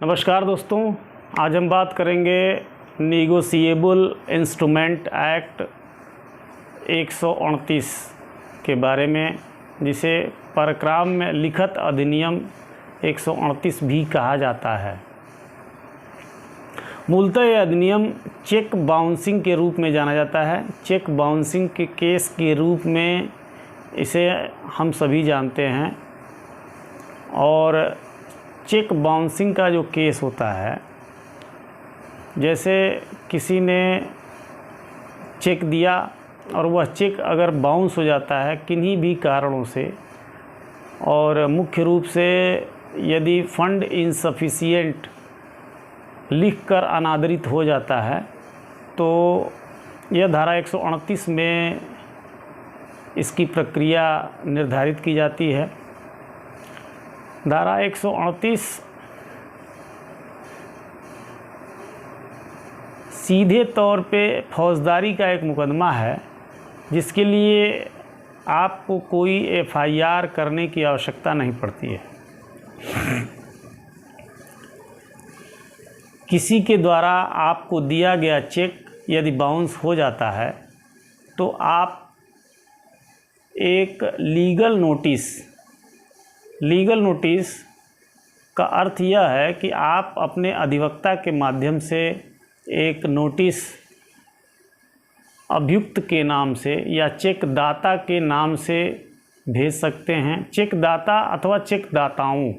नमस्कार दोस्तों, आज हम बात करेंगे निगोशिएबल इंस्ट्रूमेंट एक्ट 129 के बारे में, जिसे परक्राम में लिखित अधिनियम 129 भी कहा जाता है। मूलतः यह अधिनियम चेक बाउंसिंग के रूप में जाना जाता है। चेक बाउंसिंग के केस के रूप में इसे हम सभी जानते हैं। और चेक बाउंसिंग का जो केस होता है, जैसे किसी ने चेक दिया और वह चेक अगर बाउंस हो जाता है किन्हीं भी कारणों से, और मुख्य रूप से यदि फंड इनसफिशिएंट लिखकर अनादरित हो जाता है, तो यह धारा 129 में इसकी प्रक्रिया निर्धारित की जाती है। धारा 129 सीधे तौर पे फौजदारी का एक मुकदमा है, जिसके लिए आपको कोई एफआईआर करने की आवश्यकता नहीं पड़ती है। किसी के द्वारा आपको दिया गया चेक यदि बाउंस हो जाता है, तो आप एक लीगल नोटिस का अर्थ यह है कि आप अपने अधिवक्ता के माध्यम से एक नोटिस अभियुक्त के नाम से या चेक दाता के नाम से भेज सकते हैं। चेक दाता अथवा चेक दाताओं,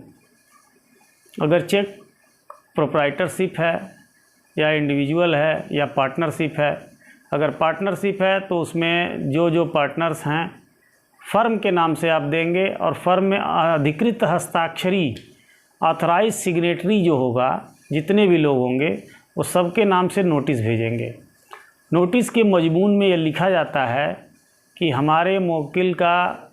अगर चेक प्रोप्राइटरशिप है या इंडिविजुअल है या पार्टनरशिप है। अगर पार्टनरशिप है तो उसमें जो पार्टनर्स हैं फर्म के नाम से आप देंगे, और फर्म में अधिकृत हस्ताक्षरी ऑथराइज सिग्नेटरी जो होगा, जितने भी लोग होंगे वो सबके नाम से नोटिस भेजेंगे। नोटिस के मजमून में ये लिखा जाता है कि हमारे मुवक्किल का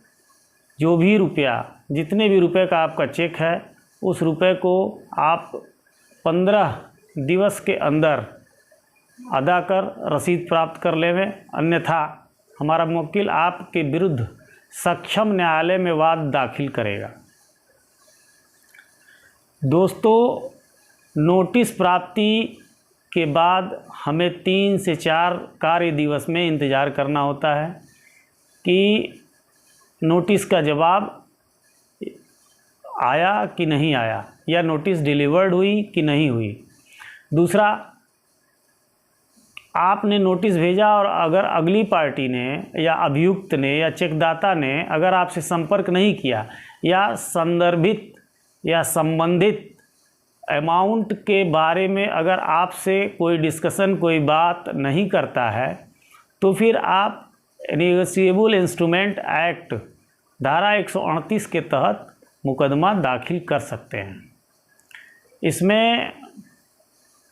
जो भी रुपया, जितने भी रुपए का आपका चेक है, उस रुपए को आप 15 दिवस के अंदर अदा कर रसीद प्राप्त कर लेवें, अन्यथा हमारा मुवक्किल आपके विरुद्ध सक्षम न्यायालय में वाद दाखिल करेगा। दोस्तों, नोटिस प्राप्ति के बाद हमें 3 से 4 कार्य दिवस में इंतज़ार करना होता है कि नोटिस का जवाब आया कि नहीं आया, या नोटिस डिलीवर्ड हुई कि नहीं हुई। दूसरा, आपने नोटिस भेजा और अगर अगली पार्टी ने या अभियुक्त ने या चेकदाता ने अगर आपसे संपर्क नहीं किया, या संदर्भित या संबंधित अमाउंट के बारे में अगर आपसे कोई डिस्कशन, कोई बात नहीं करता है, तो फिर आप निगोशिएबल इंस्ट्रूमेंट एक्ट धारा 129 के तहत मुकदमा दाखिल कर सकते हैं। इसमें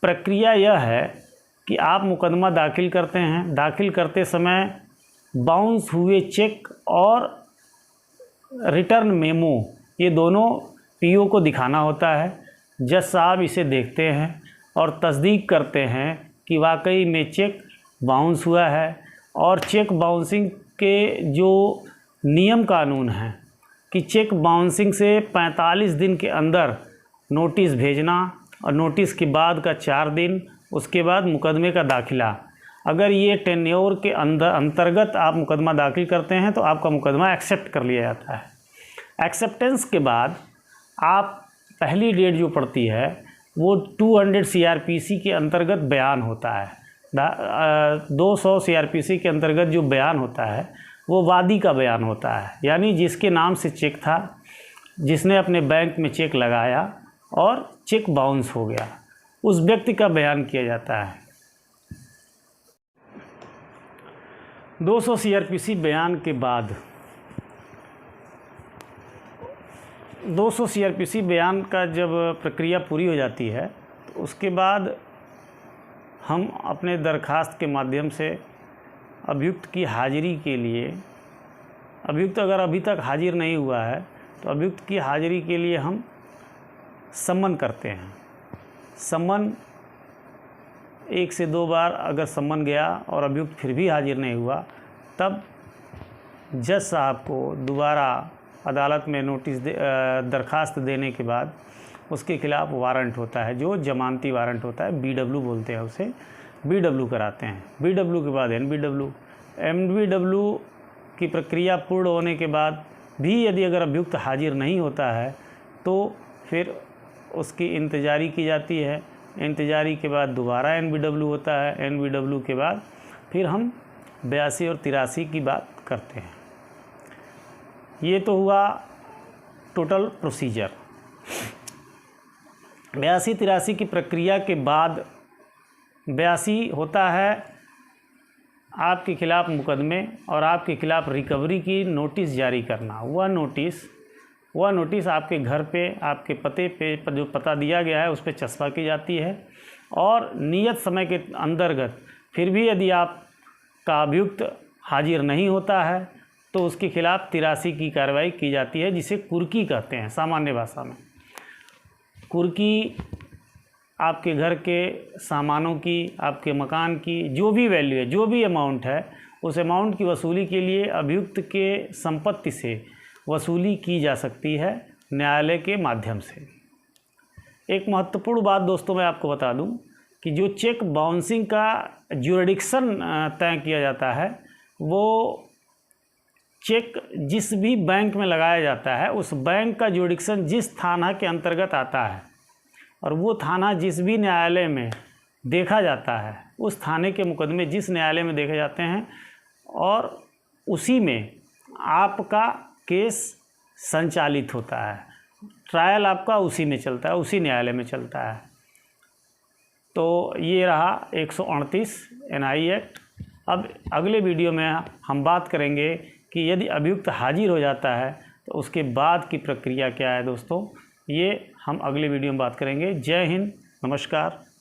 प्रक्रिया यह है कि आप मुकदमा दाखिल करते हैं। दाखिल करते समय बाउंस हुए चेक और रिटर्न मेमो, ये दोनों पीओ को दिखाना होता है। जज साहब इसे देखते हैं और तस्दीक करते हैं कि वाकई में चेक बाउंस हुआ है। और चेक बाउंसिंग के जो नियम कानून हैं कि चेक बाउंसिंग से 45 दिन के अंदर नोटिस भेजना, और नोटिस के बाद का 4 दिन, उसके बाद मुकदमे का दाखिला। अगर ये टेन्योर के अंतर्गत आप मुकदमा दाखिल करते हैं तो आपका मुकदमा एक्सेप्ट कर लिया जाता है। एक्सेप्टेंस के बाद आप पहली डेट जो पड़ती है वो 200 CRPC के अंतर्गत बयान होता है। 200 CRPC के अंतर्गत जो बयान होता है वो वादी का बयान होता है, यानी जिसके नाम से चेक था, जिसने अपने बैंक में चेक लगाया और चेक बाउंस हो गया, उस व्यक्ति का बयान किया जाता है। 200 CRPC बयान के बाद 200 CRPC बयान का जब प्रक्रिया पूरी हो जाती है, तो उसके बाद हम अपने दरखास्त के माध्यम से अभियुक्त की हाज़िरी के लिए, अभियुक्त अगर अभी तक हाजिर नहीं हुआ है तो अभियुक्त की हाज़िरी के लिए हम सम्मन करते हैं। सम्मन 1 से 2 बार अगर सम्मन गया और अभियुक्त फिर भी हाजिर नहीं हुआ, तब जज साहब को दोबारा अदालत में नोटिस दरखास्त देने के बाद उसके खिलाफ वारंट होता है, जो जमानती वारंट होता है, BW बोलते हैं उसे, BW कराते हैं। BW के बाद NBW। NBW की प्रक्रिया पूर्ण होने के बाद भी यदि अगर अभियुक्त हाजिर नहीं होता है तो फिर उसकी इंतजारी की जाती है। इंतजारी के बाद दोबारा NBW होता है। NBW के बाद फिर हम 82 और 83 की बात करते हैं। ये तो हुआ टोटल प्रोसीजर। 82-83 की प्रक्रिया के बाद 82 होता है आपके खिलाफ मुकदमे और आपके खिलाफ रिकवरी की नोटिस जारी करना। वह नोटिस आपके घर पे, आपके पते पे जो पता दिया गया है उस पर चस्पा की जाती है और नियत समय के अंतर्गत फिर भी यदि आपका अभियुक्त हाजिर नहीं होता है तो उसके खिलाफ 83 की कार्रवाई की जाती है, जिसे कुर्की कहते हैं सामान्य भाषा में। कुर्की आपके घर के सामानों की, आपके मकान की जो भी वैल्यू है, जो भी अमाउंट है, उस अमाउंट की वसूली के लिए अभियुक्त के संपत्ति से वसूली की जा सकती है न्यायालय के माध्यम से। एक महत्वपूर्ण बात दोस्तों मैं आपको बता दूं कि जो चेक बाउंसिंग का ज्यूरिडिक्शन तय किया जाता है, वो चेक जिस भी बैंक में लगाया जाता है उस बैंक का ज्यूरिडिक्शन जिस थाना के अंतर्गत आता है और वो थाना जिस भी न्यायालय में देखा जाता है, उस थाने के मुकदमे जिस न्यायालय में देखे जाते हैं और उसी में आपका केस संचालित होता है। ट्रायल आपका उसी में चलता है, उसी न्यायालय में चलता है। तो ये रहा 138 NI एक्ट। अब अगले वीडियो में हम बात करेंगे कि यदि अभियुक्त हाजिर हो जाता है तो उसके बाद की प्रक्रिया क्या है दोस्तों, ये हम अगले वीडियो में बात करेंगे। जय हिंद, नमस्कार।